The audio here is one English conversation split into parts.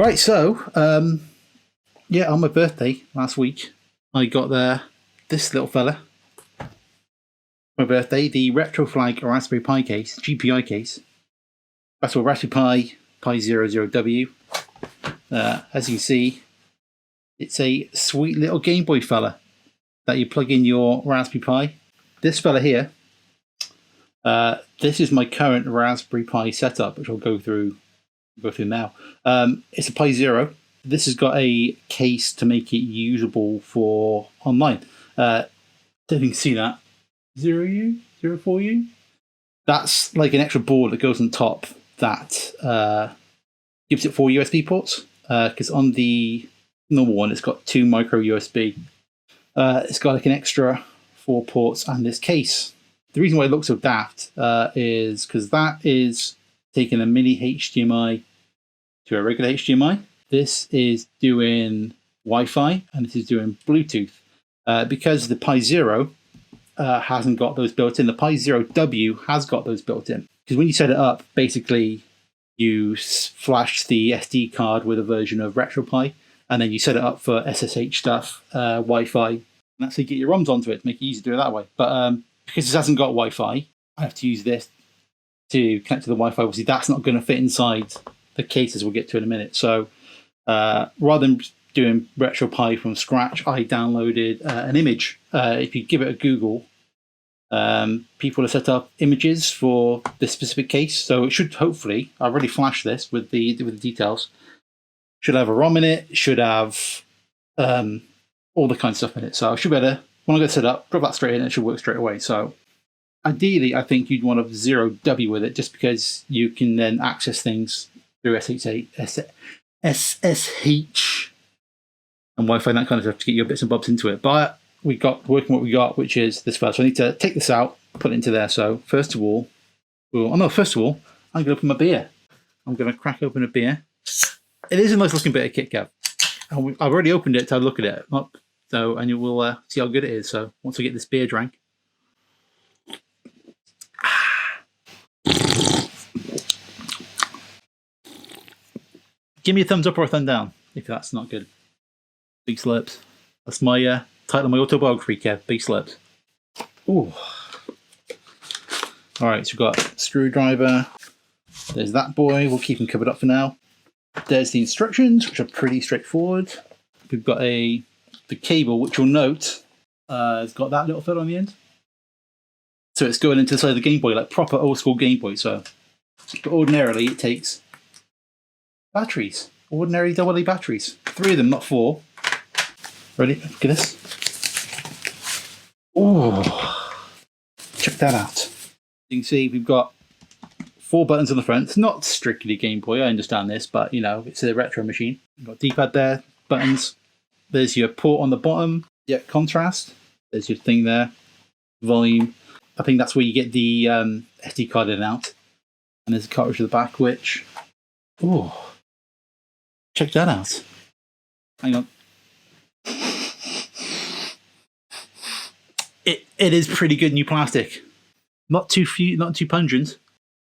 Right, so yeah, on my birthday last week, I got this little fella. My birthday, the Retroflag Raspberry Pi Case, GPi Case. That's a Raspberry Pi 00W. As you can see, it's a sweet little Game Boy fella that you plug in your Raspberry Pi. This fella here, this is my current Raspberry Pi setup, which I'll go through now. It's a Pi Zero. This has got a case to make it usable for online. Don't think you can see that. 0U? 04U? That's like an extra board that goes on top that gives it 4 USB ports. Because on the normal one, it's got 2 micro USB. It's got like an extra 4 ports and this case. The reason why it looks so daft is because that is taking a mini HDMI to a regular HDMI. This is doing Wi-Fi and this is doing Bluetooth. Because the Pi Zero hasn't got those built in, the Pi Zero W has got those built in. Because when you set it up, basically you flash the SD card with a version of RetroPie, and then you set it up for SSH stuff, Wi-Fi, and that's how you get your ROMs onto it to make it easy to do it that way. But because this hasn't got Wi-Fi, I have to use this to connect to the Wi-Fi. Obviously, that's not going to fit inside the cases we'll get to in a minute. So rather than doing RetroPie from scratch, I downloaded an image. If you give it a Google, people have set up images for this specific case. So it should hopefully, I've already flashed this with the details, should have a ROM in it, should have all the kind of stuff in it. So I should be able to, when I get set up, drop that straight in, it should work straight away. So ideally, I think you'd want a 0W with it, just because you can then access things through SSH and Wi-Fi and that kind of stuff to get your bits and bobs into it. But we got working what we got, which is this first. So I need to take this out, put it into there. So first of all, I'm going to open my beer. I'm going to crack open a beer. It is a nice looking bit of Kit Kat. I've already opened it to look at it. So, and you will see how good it is. So once I get this beer drank. Give me a thumbs up or a thumb down if that's not good. Big slurps. That's my title of my autobiography, Kev. Big slurps. Ooh. Alright, so we've got a screwdriver. There's that boy. We'll keep him covered up for now. There's the instructions, which are pretty straightforward. We've got the cable, which you'll note has got that little fill on the end. So it's going into the side of the Game Boy, like proper old school Game Boy. So, but ordinarily it takes batteries, ordinary AA batteries. 3 of them, not 4. Ready? Look at this. Oh, check that out. You can see we've got 4 buttons on the front. It's not strictly Game Boy, I understand this, but you know, it's a retro machine. You've got D-pad there, buttons. There's your port on the bottom. Yeah, contrast. There's your thing there. Volume. I think that's where you get the SD card in and out. And there's a cartridge at the back, which... Oh, check that out. Hang on. It is pretty good new plastic. Not too pungent.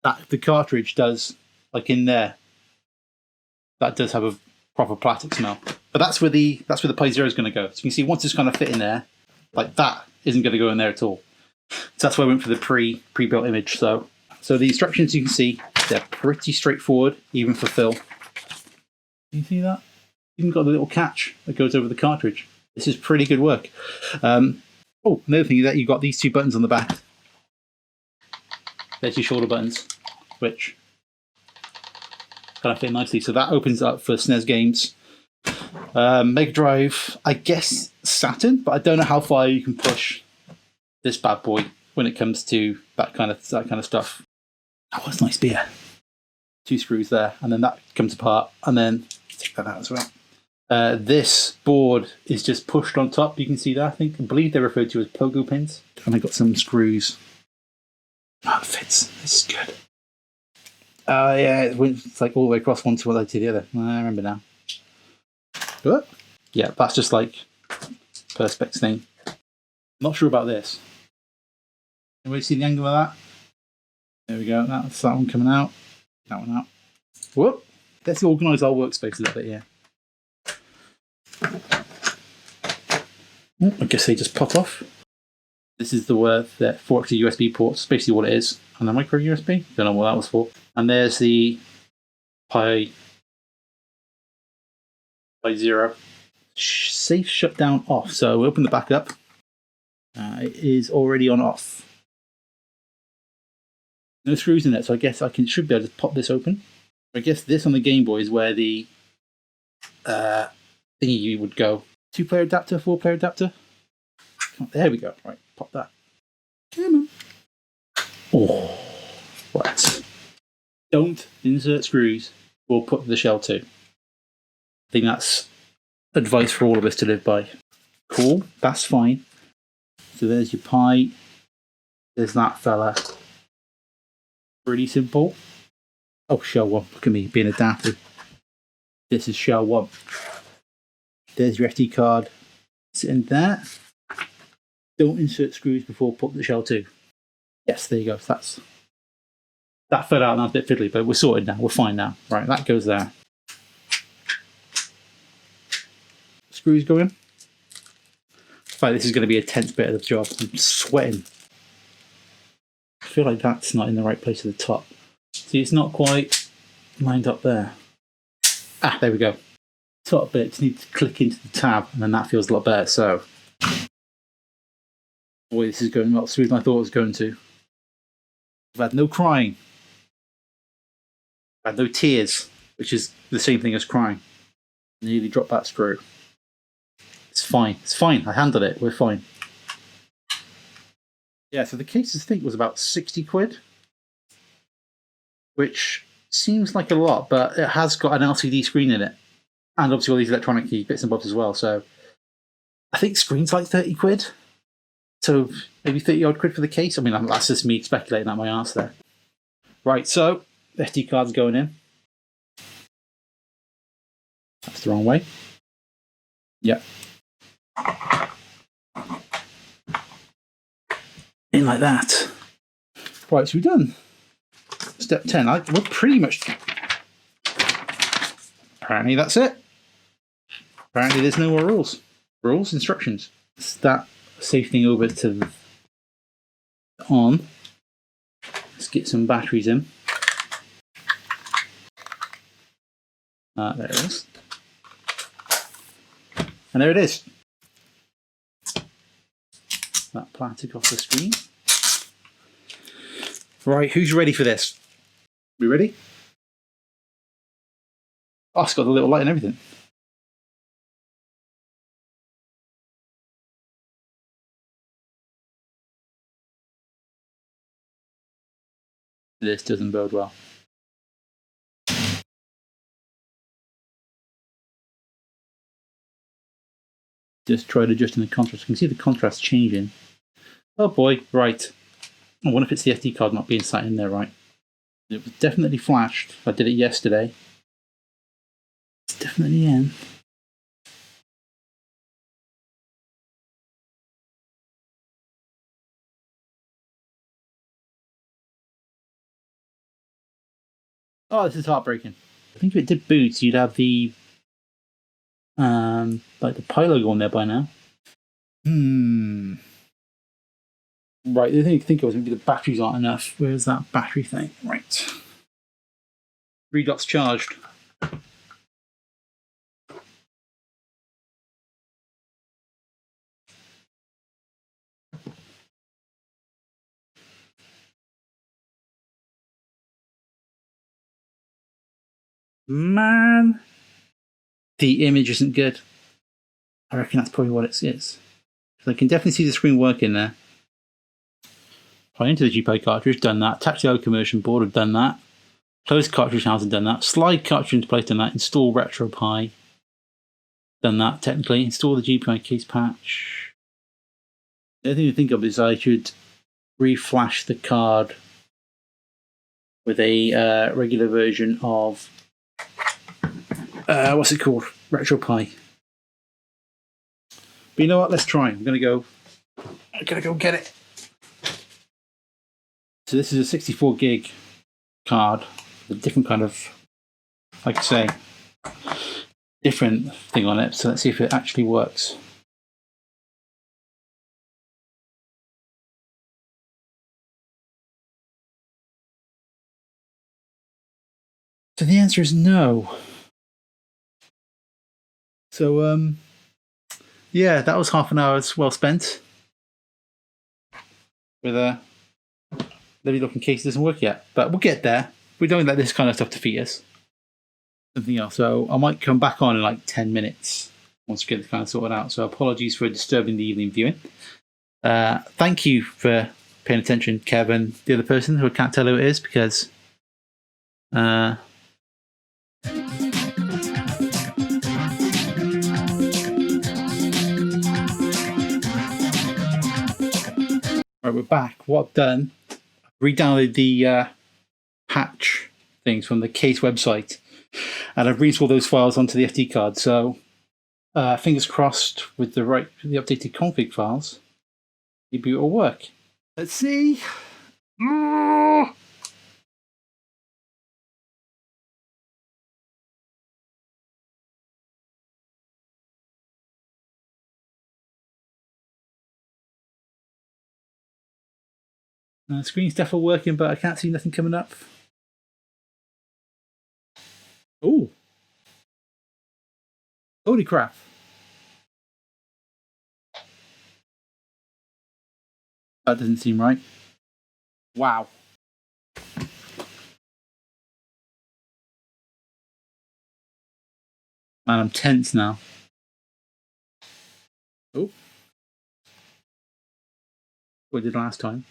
That the cartridge does, like in there. That does have a proper plastic smell. But that's where the Pi Zero is going to go. So you can see once it's kind of fit in there, like that isn't going to go in there at all. So that's why I went for the pre-built image. So the instructions, you can see, they're pretty straightforward, even for Phil. Can you see that? Even got the little catch that goes over the cartridge. This is pretty good work. Oh, another thing is that you've got these 2 buttons on the back. There's your shoulder buttons, which kind of fit nicely. So that opens up for SNES games. Mega Drive, I guess Saturn, but I don't know how far you can push this bad boy when it comes to that kind of stuff. Oh, that's nice beer. 2 screws there, and then that comes apart, and then take that out as well. This board is just pushed on top. You can see that. I believe they're referred to as pogo pins. And I got some screws. Oh, it fits. This is good. Yeah, it's like all the way across one to the other. I remember now. What? Yeah, that's just like Perspex thing. Not sure about this. Anybody see the angle of that? There we go. That's that one coming out. That one out. Whoop. Let's organise our workspace a little bit here. I guess they just pop off. This is the 4 extra USB ports, basically what it is. And the micro USB, don't know what that was for. And there's the Pi 0. Safe shutdown off. So we open the back up. It is already on off. No screws in it, so I guess I should be able to pop this open. I guess this on the Game Boy is where the thingy would go. 2-player adapter, 4-player adapter. There we go. Right, pop that. Come on. Oh, right. Don't insert screws or put the shell to. I think that's advice for all of us to live by. Cool, that's fine. So there's your Pi. There's that fella. Pretty simple. Oh, shell 1. Look at me being adapted. This is shell 1. There's your SD card. Sitting there. Don't insert screws before putting the shell 2. Yes, there you go. So that fell out and that's a bit fiddly, but we're sorted now. We're fine now. Right, that goes there. Screws go in. In fact, this is going to be a tense bit of the job. I'm sweating. I feel like that's not in the right place at the top. See, it's not quite lined up there. Ah, there we go. Top bit, just need to click into the tab, and then that feels a lot better. So, boy, this is going a lot smoother than I thought it was going to. I've had no crying. I've had no tears, which is the same thing as crying. Nearly dropped that screw. It's fine. It's fine. I handled it. We're fine. Yeah, so the case, I think, was about 60 quid. Which seems like a lot, but it has got an LCD screen in it. And obviously all these electronic bits and bobs as well. So I think screen's like 30 quid. So maybe 30 odd quid for the case. I mean, that's just me speculating at my arse there. Right, so SD card's going in. That's the wrong way. Yep. In like that. Right, so we're done. Step 10. We're pretty much... Apparently that's it. Apparently there's no more rules. Rules, instructions. It's that safe thing over to on. Let's get some batteries in. There it is. And there it is. That plastic off the screen. Right, who's ready for this? We ready? Oh, it's got the little light and everything. This doesn't bode well. Just tried adjusting the contrast. You can see the contrast changing. Oh boy, right. I wonder if it's the SD card not being sat in there right. It was definitely flashed. I did it yesterday. It's definitely in. Oh, this is heartbreaking. I think if it did boot, you'd have the like the Pi logo on there by now. Right, the thing I think it was maybe the batteries aren't enough. Where's that battery thing? Right. 3 dots charged. Man, the image isn't good. I reckon that's probably what it is. So I can definitely see the screen working there. Plug into the GPi cartridge, done that. Attach the conversion board, have done that. Close cartridge housing, done that. Slide cartridge into place, done that. Install RetroPi, done that technically. Install the GPi case patch. The other thing to think of is I should reflash the card with a regular version of what's it called? RetroPi. But you know what? Let's try. I'm gonna go get it. So this is a 64 gig card with a different kind of like I say, different thing on it. So let's see if it actually works. So the answer is no. So yeah, that was half an hour well spent with a lovely looking case. Doesn't work yet, but we'll get there. We don't let this kind of stuff defeat us. Something else. So I might come back on in like 10 minutes once we get it kind of sorted out. So apologies for disturbing the evening viewing. Thank you for paying attention, Kevin, the other person who I can't tell who it is because right, we're back. What I've done, I've re-downloaded the patch things from the Case website, and I've reinstalled those files onto the FD card. So fingers crossed with the updated config files, maybe it'll work. Let's see. Screen's definitely working, but I can't see nothing coming up. Oh, holy crap! That doesn't seem right. Wow. Man, I'm tense now. Oh, what did last time?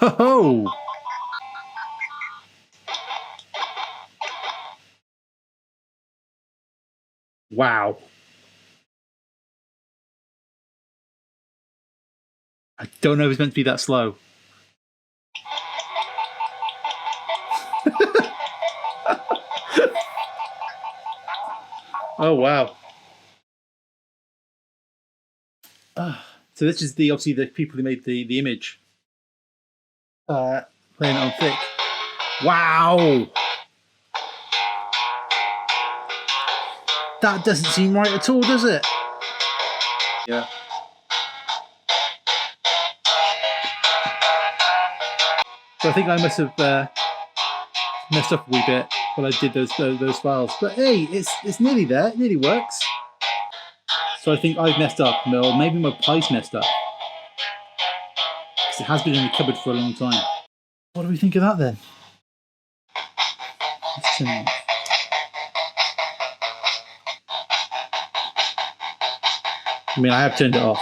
Ho! Wow. I don't know if it's meant to be that slow. Oh wow. So this is obviously the people who made the image playing it on thick. Wow. That doesn't seem right at all, does it? Yeah. So I think I must have messed up a wee bit when I did those files. But hey, it's nearly there. It nearly works. So I think I've messed up, or maybe my Pi's messed up. Because it has been in the cupboard for a long time. What do we think of that then? Let's turn it off. I mean, I have turned it off.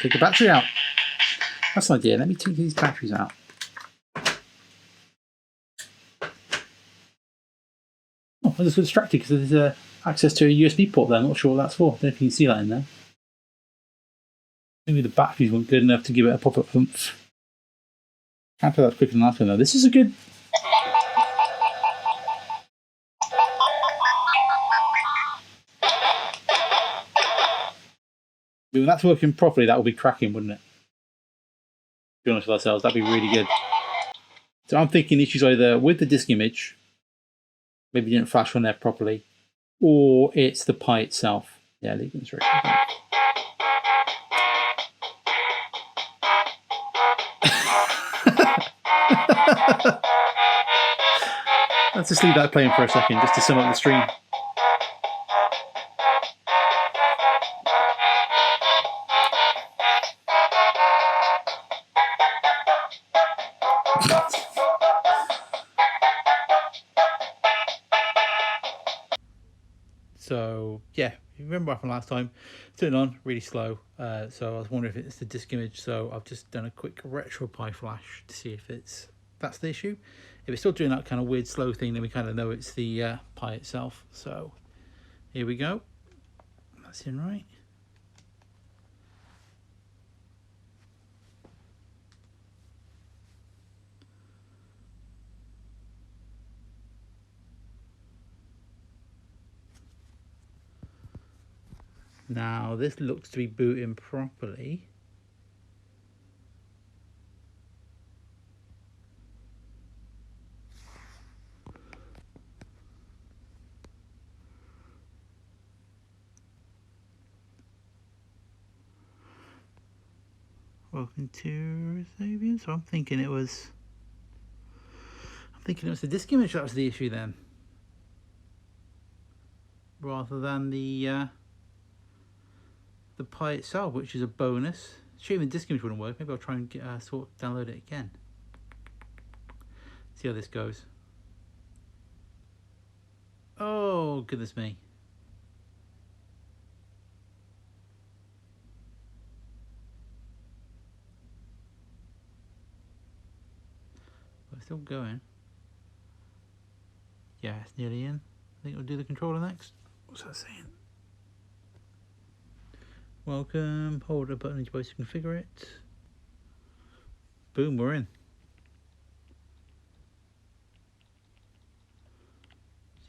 Take the battery out. That's an idea. Let me take these batteries out. Oh, I just got distracted because there's access to a USB port there. I'm not sure what that's for. I don't know if you can see that in there. Maybe the batteries weren't good enough to give it a pop-up oomph. Can't put that quicker than last one though. This is a good. When that's working properly, that would be cracking, wouldn't it? To be honest with ourselves, that'd be really good. So I'm thinking issues either with the disk image, maybe it didn't flash on there properly, or it's the Pi itself. Yeah, leave it straight. Let's just leave that playing for a second, just to sum up the stream. So yeah, you remember what happened last time? Turned on really slow. So I was wondering if it's the disk image. So I've just done a quick RetroPie flash to see if that's the issue. If it's still doing that kind of weird slow thing, then we kind of know it's the Pi itself. So here we go. That's in right. Now this looks to be booting properly. Welcome to Savian. So I'm thinking it was the disk image that was the issue then, rather than the Pi itself, which is a bonus. Shame the disk image wouldn't work. Maybe I'll try and download it again. See how this goes. Oh goodness me! We're still going. Yeah, it's nearly in. I think we'll do the controller next. What's that saying? Welcome. Hold the button on your device to configure it. Boom, we're in.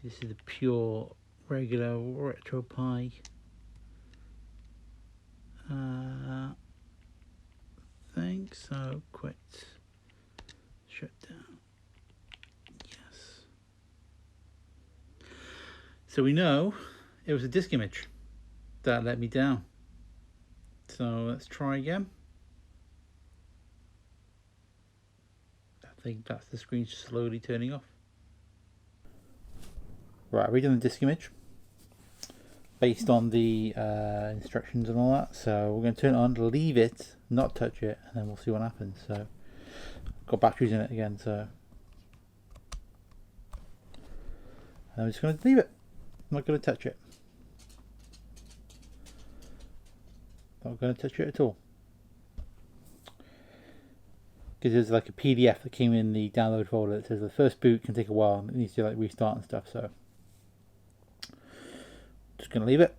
This is the pure regular RetroPi thing. So quit, shut down. Yes. So we know it was a disk image that let me down. So let's try again. I think that's the screen slowly turning off. Right, I've redone the disk image based on the instructions and all that. So we're going to turn it on, leave it, not touch it, and then we'll see what happens. So got batteries in it again, so I'm just going to leave it. I'm not going to touch it. Not going to touch it at all. Because there's like a PDF that came in the download folder that says the first boot can take a while and it needs to like restart and stuff. So just going to leave it.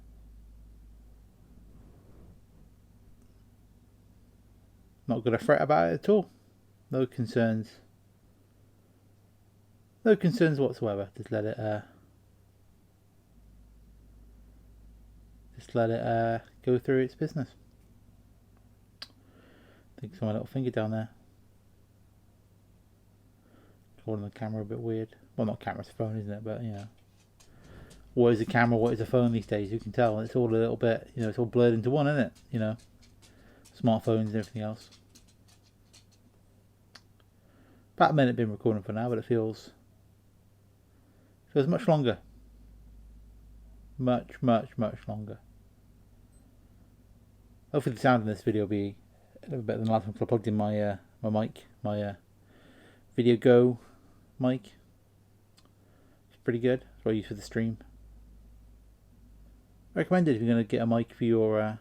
Not going to fret about it at all. No concerns. No concerns whatsoever. Just let it go through its business. I think it's my little finger down there. Holding the camera a bit weird. Well, not camera, it's a phone, isn't it? But you know, what is a camera? What is a phone these days? You can tell. It's all a little bit, you know, it's all blurred into one, isn't it? You know, smartphones and everything else. About a minute been recording for now, but it feels much longer. Much longer. Hopefully the sound in this video will be a little better than last one because I plugged in my my mic, my Video Go mic. It's pretty good. That's what I use for the stream. Recommended if you're going to get a mic for your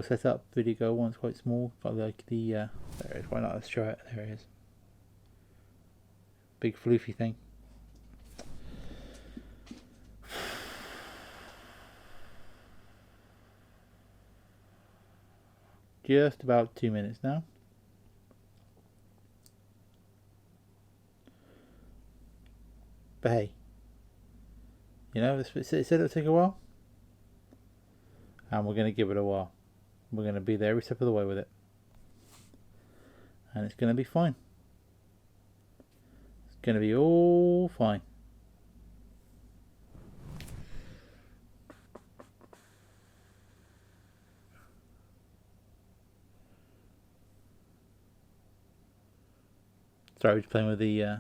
setup. Video Go one's quite small, but like the there it is. Why not? Let's try it. There it is. Big floofy thing. Just about 2 minutes now. But hey, you know, it said it'll take a while, and we're going to give it a while. We're going to be there every step of the way with it, and it's going to be fine. It's going to be all fine. Sorry, we're just playing with the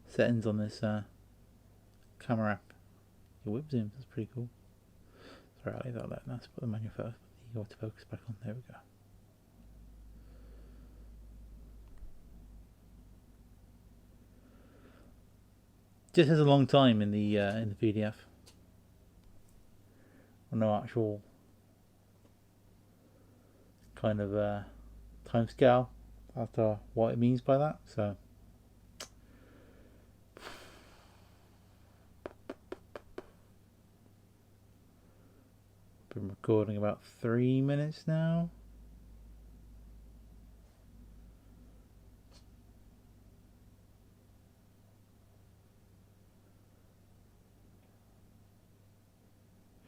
settings on this camera app. Your whip zooms, that's pretty cool. Sorry, I'll leave that like that. Let's put the menu first. Put the autofocus back on. There we go. Just has a long time in the PDF. No actual kind of time scale as to what it means by that. So been recording about 3 minutes now.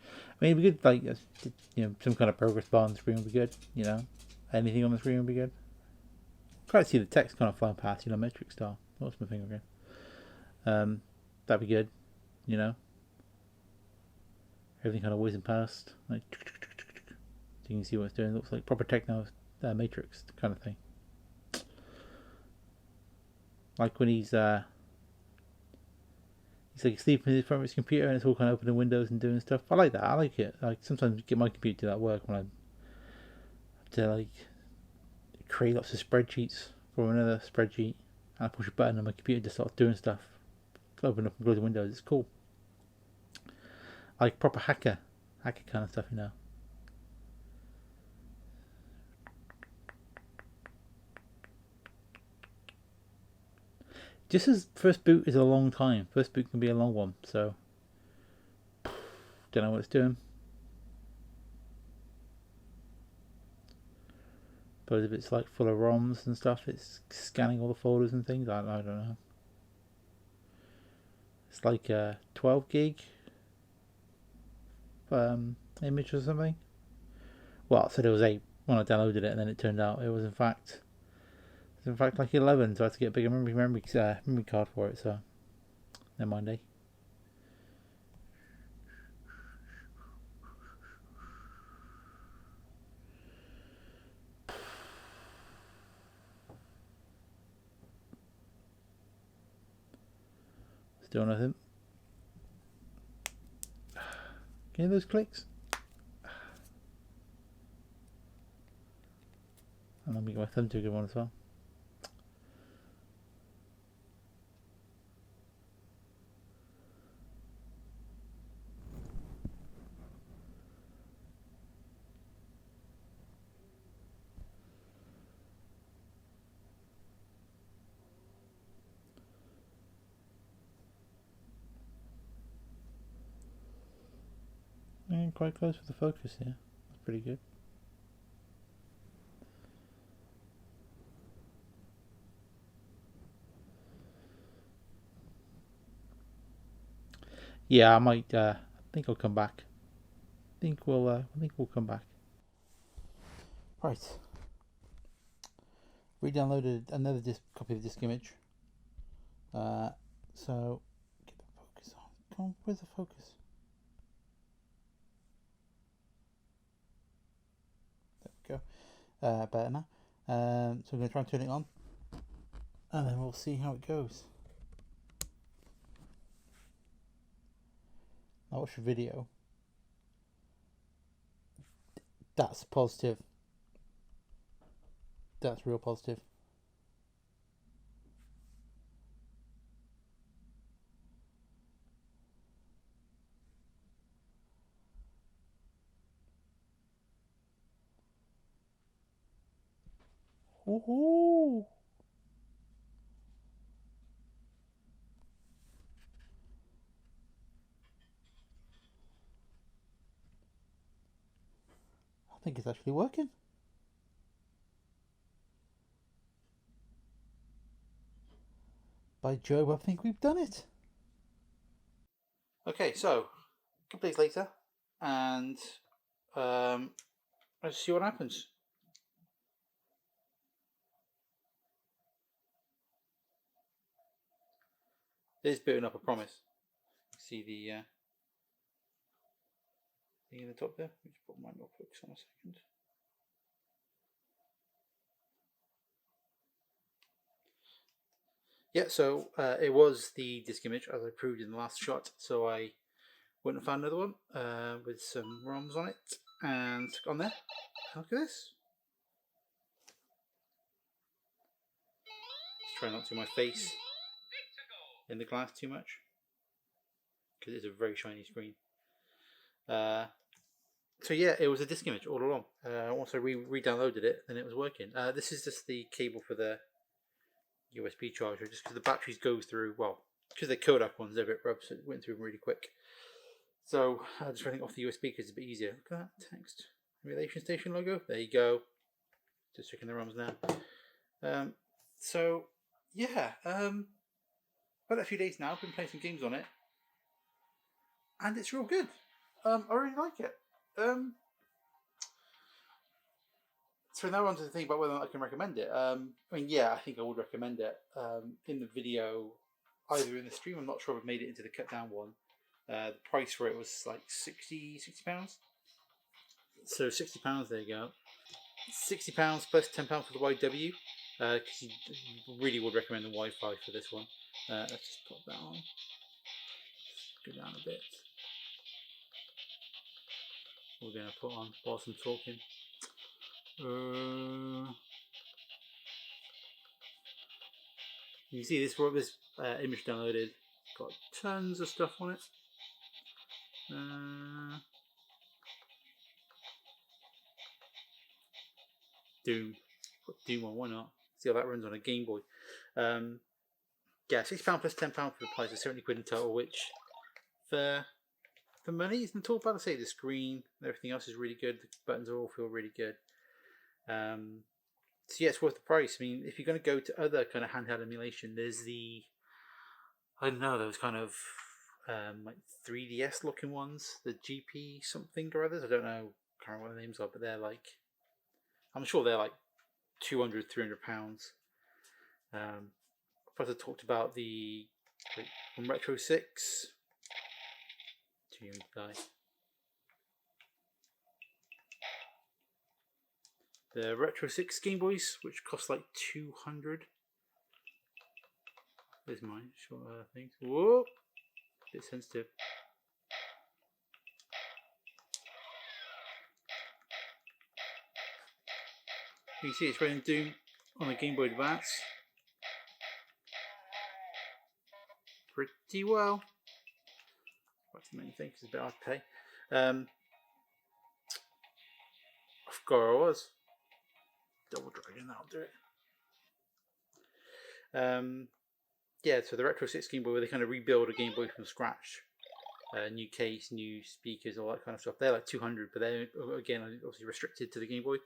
I mean, it'd be good, like, you know, some kind of progress bar on the screen would be good, you know. Anything on the screen would be good. Try to see the text kind of flying past, you know, metric style. What's my finger again? That'd be good, you know. everything kind of whizzing past, like so you can see what it's doing. It looks like proper techno matrix kind of thing. Like when he's like sleeping in front of his computer and it's all kind of opening windows and doing stuff. I like that. I like it. Like sometimes get my computer to that work when I have to like create lots of spreadsheets from another spreadsheet, and I push a button and my computer just starts doing stuff, open up and close the windows. It's cool. Like proper hacker kind of stuff, you know. Just as first boot is a long time. First boot can be a long one, so don't know what it's doing. But if it's like full of ROMs and stuff, it's scanning all the folders and things. I don't know. It's like a 12 gig image or something. Well, it said it was 8 when I downloaded it, and then it turned out it was in fact like 11. So I had to get a bigger memory card for it. So never mind, eh? Still nothing. Can you hear those clicks? And let me get my thumb to a good one as well. And quite close with the focus here. That's pretty good. Yeah, I might. I think I'll come back. I think we'll come back. Right. Re-downloaded another copy of the disk image. So get the focus on. Come on, where's the focus? There we go. Better now. So I'm going to try and turn it on, and then we'll see how it goes. I watched a video. That's positive. That's real positive. Woohoo! I think it's actually working. By Jove, I think we've done it. Okay, so a couple days later, and let's see what happens. It is booting up, I promise. See the thing in the top there? Let me just put my notebooks on a second. Yeah, so it was the disk image as I proved in the last shot. So I went and found another one with some ROMs on it and stuck on there. Look at this. Just try not to my face in the glass too much because it's a very shiny screen. So yeah, it was a disk image all along. Once I re-downloaded it, then it was working. This is just the cable for the USB charger, just because the batteries go through, well, because they're Kodak ones, they're a bit rough, so it went through them really quick. So I just running off the USB because it's a bit easier. Look at that text. Emulation station logo. There you go. Just checking the ROMs now. So yeah, about a few days now. I've been playing some games on it, and it's real good. I really like it. So now on to the thing about whether or not I can recommend it. I mean, yeah, I think I would recommend it. In the video, either in the stream, I'm not sure if I've made it into the cut down one, The price for it was like £60. So £60, there you go. £60 plus £10 for the YW. Because you really would recommend the Wi-Fi for this one. Let's just pop that on. Go down a bit. We're going to put on whilst I'm talking. You can see this image downloaded. Got tons of stuff on it. Doom. Put Doom on, why not? See how that runs on a Game Boy. Yeah, £6 plus £10 for the price of 70 quid in total, which for money isn't too bad. I say the screen and everything else is really good. The buttons all feel really good. So yeah, it's worth the price. I mean, if you're going to go to other kind of handheld emulation, there's I don't know, those kind of like 3DS looking ones, the GP something or others. I don't know, can't remember what the names are, but they're like, I'm sure they're like £200, £300. Plus I talked about the from Retro 6. Too young to die. The Retro 6 Game Boys, which cost like £200. There's my short things. Whoa! Bit sensitive. You can see it's running Doom on a Game Boy Advance pretty well. That's the main thing, because it's a bit hard to pay. I forgot where I was. Double dragon, that'll do it. Yeah, so the Retro 6 Game Boy, where they kind of rebuild a Game Boy from scratch. New case, new speakers, all that kind of stuff. They're like £200, but they're, again, obviously restricted to the Game Boy.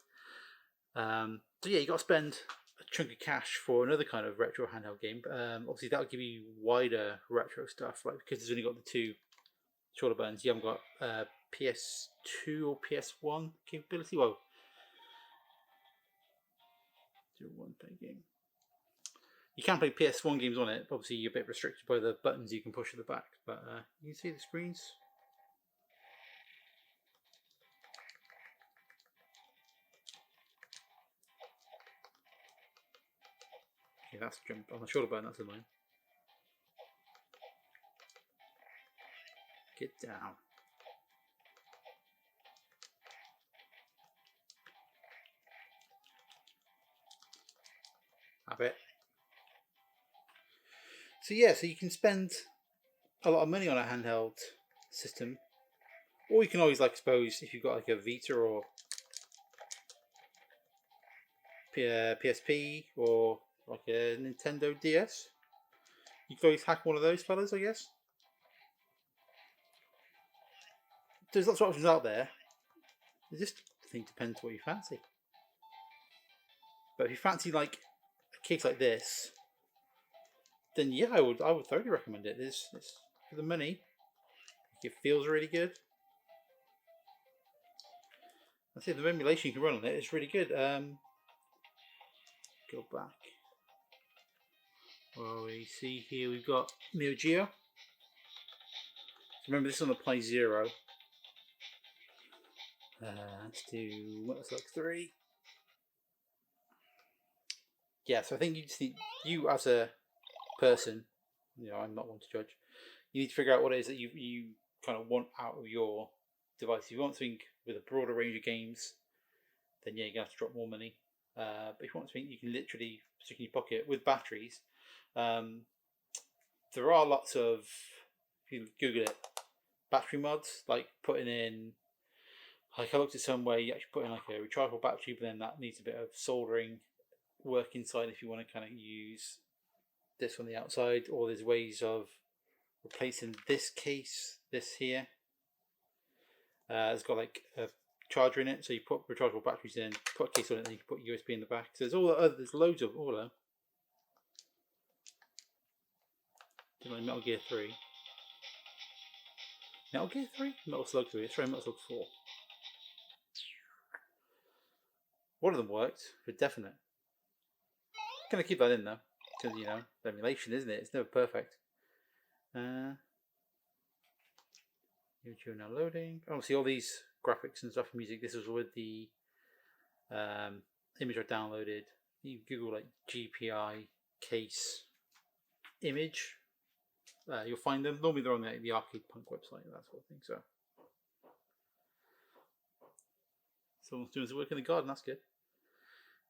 So yeah, you got to spend a chunk of cash for another kind of retro handheld game. Obviously, that'll give you wider retro stuff, like because it's only got the two shoulder buttons. You haven't got PS2 or PS1 capability. Well, do one play game. You can play PS1 games on it. But obviously, you're a bit restricted by the buttons you can push at the back. But you can see the screens. Okay, that's jumped on the shoulder button. That's annoying. Get down. Have it. So yeah, so you can spend a lot of money on a handheld system, or you can always, like, suppose if you've got like a Vita or PSP or like a Nintendo DS, you can always hack one of those fellas, I guess. There's lots of options out there. It just, I think, depends what you fancy. But if you fancy like a case like this, then yeah, I would thoroughly recommend it. It's for the money. It feels really good. I see the emulation you can run on it is really good. Go back. Well, we see here we've got Neo Geo. So remember, this is on the Pi Zero. Let's do what's like 3. Yeah, so I think you just need, you as a person, I'm not one to judge. You need to figure out what it is that you kind of want out of your device. If you want something with a broader range of games, then yeah, you're gonna have to drop more money. But if you want something you can literally stick in your pocket with batteries, there are lots of, if you Google it, battery mods, like putting in, like I looked at some where you actually put in like a rechargeable battery, but then that needs a bit of soldering work inside if you want to kind of use this on the outside, or there's ways of replacing this case, this here. It's got like a charger in it, so you put rechargeable batteries in, put a case on it, and then you can put USB in the back. So there's loads of all of them. Like Metal Gear 3. Metal Gear 3? Metal Slug 3. Let's try Metal Slug 4. One of them worked, for definite. Gonna keep that in though, because the emulation, isn't it? It's never perfect. YouTube now loading. Obviously, all these graphics and stuff, music. This was with the image I downloaded. You Google like GPi Case image. You'll find them. Normally they're on the Arcade Punk website and that sort of thing. So someone's doing some work in the garden. That's good.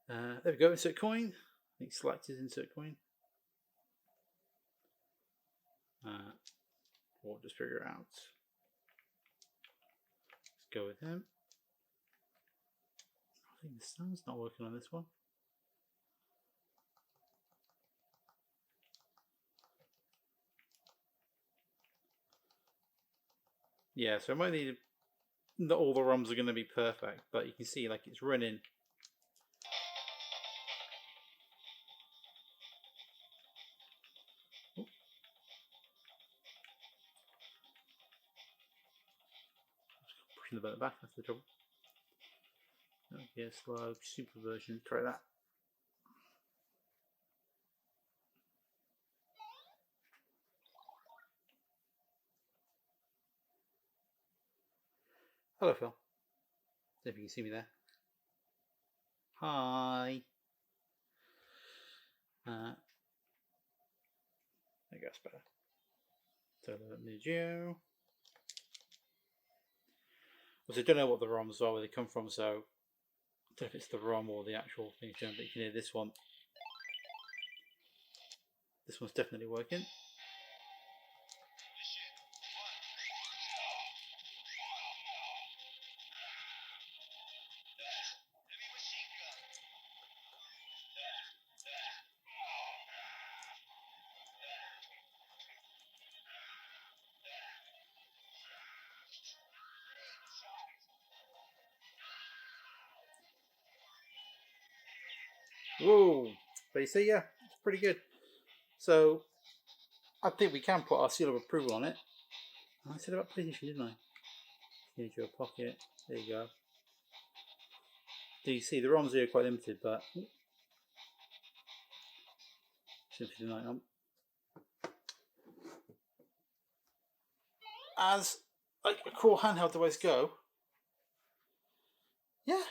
There we go. Insert coin. I think select is insert coin. We'll just figure it out. Let's go with him. I think the sound's not working on this one. Yeah, so I might need. Not all the ROMs are going to be perfect, but you can see like it's running. Ooh. Pushing the button back, that's the trouble. Okay, slow, super version, try that. Hello, Phil. Don't know if you can see me there. Hi. There you go, that's better. So Neo. Also, I don't know what the ROMs are, where they come from, so I don't know if it's the ROM or the actual thing, but you can hear this one. This one's definitely working. Whoa! But you see, yeah, it's pretty good. So I think we can put our seal of approval on it. I said about PlayStation, didn't I? Here's your pocket. There you go. Do you see the ROMs here are quite limited, but as like a cool handheld device go, yeah,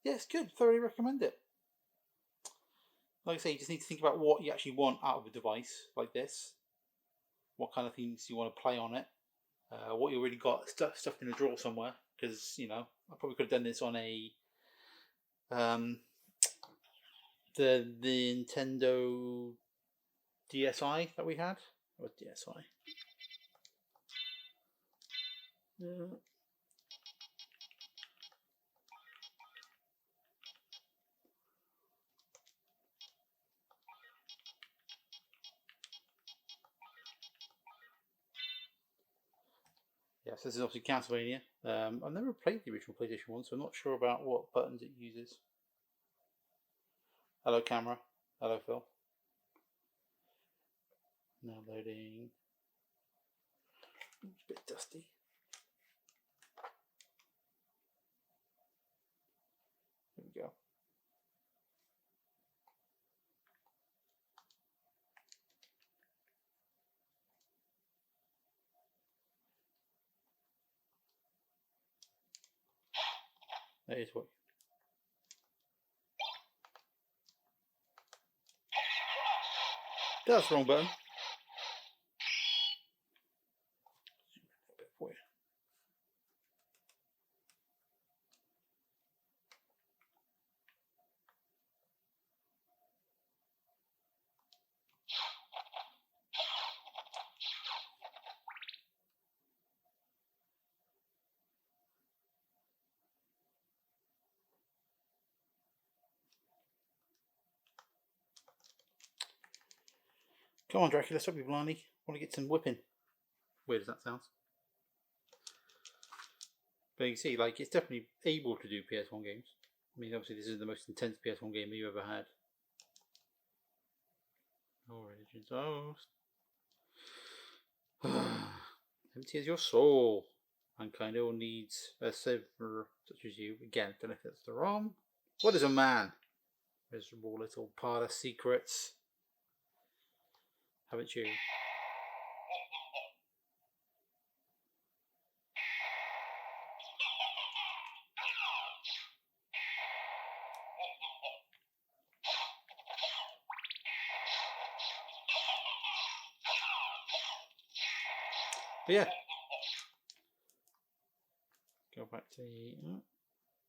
it's good. Thoroughly recommend it. Like I say, you just need to think about what you actually want out of a device like this. What kind of things you want to play on it. What you already got stuffed in a drawer somewhere. Because I probably could have done this on a the Nintendo DSi that we had. Or DSi. Yeah. Yes, this is obviously Castlevania. I've never played the original PlayStation 1, so I'm not sure about what buttons it uses. Hello, camera. Hello, Phil. Now loading. It's a bit dusty. There we go. That is what. That's the wrong button. A bit for you. Come on, Dracula, stop your blimey. Want to get some whipping. Weird as that sounds. But you can see, like, it's definitely able to do PS1 games. I mean, obviously, this is the most intense PS1 game you ever had. Oh, religions. Oh. Empty as your soul. Mankind all needs a savior such as you. Again, don't know if that's the ROM. What is a man? Miserable little part of secrets. Haven't you? But yeah, go back to the.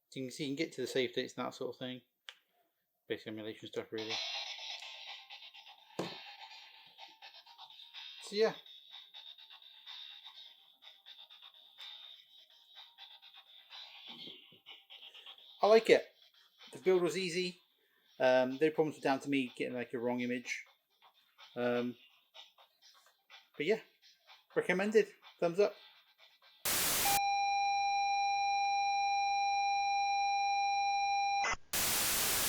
So you can see, you can get to the save states and that sort of thing. Basic emulation stuff, really. So yeah. I like it. The build was easy. The problems were down to me getting like a wrong image. But yeah, recommended. Thumbs up.